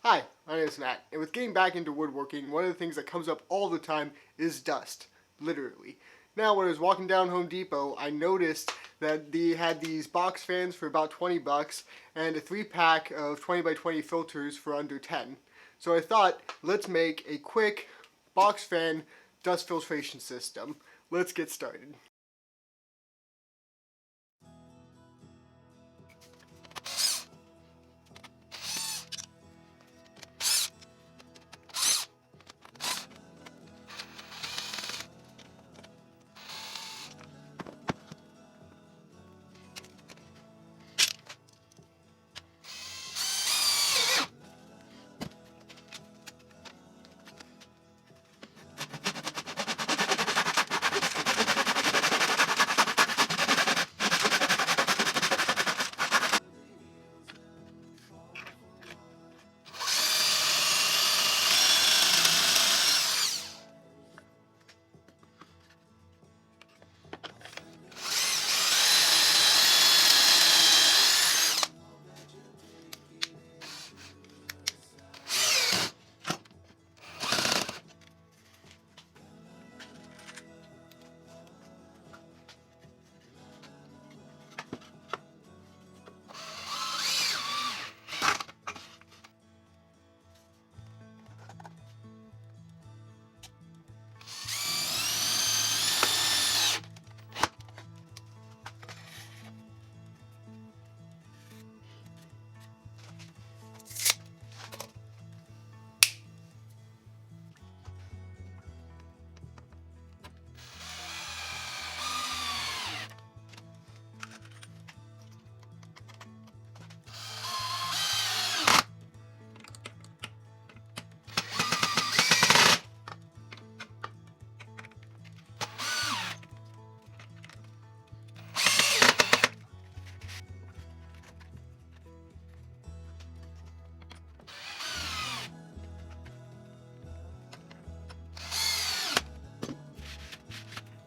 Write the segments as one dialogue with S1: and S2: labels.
S1: Hi, my name is Matt, and with getting back into woodworking, one of the things that comes up all the time is dust, literally. Now, when I was walking down Home Depot, I noticed that they had these box fans for about 20 bucks and a 3-pack of 20 by 20 filters for under 10. So I thought, let's make a quick box fan dust filtration system. Let's get started.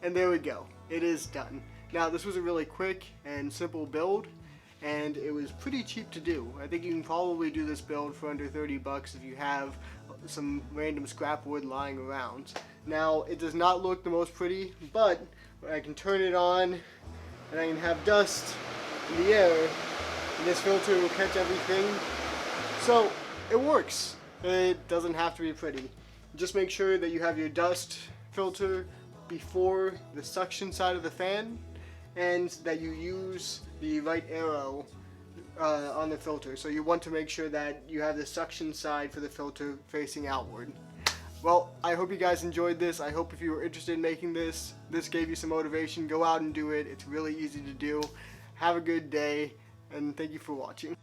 S1: And there we go. It is done. Now, this was a really quick and simple build, and it was pretty cheap to do. I think you can probably do this build for under 30 bucks if you have some random scrap wood lying around. Now, it does not look the most pretty, but I can turn it on and I can have dust in the air, and this filter will catch everything. So, it works. It doesn't have to be pretty. Just make sure that you have your dust filter before the suction side of the fan, and that you use the right arrow on the filter. So you want to make sure that you have the suction side for the filter facing outward. Well, I hope you guys enjoyed this. I hope if you were interested in making this gave you some motivation. Go out and do it. It's really easy to do. Have a good day, and thank you for watching.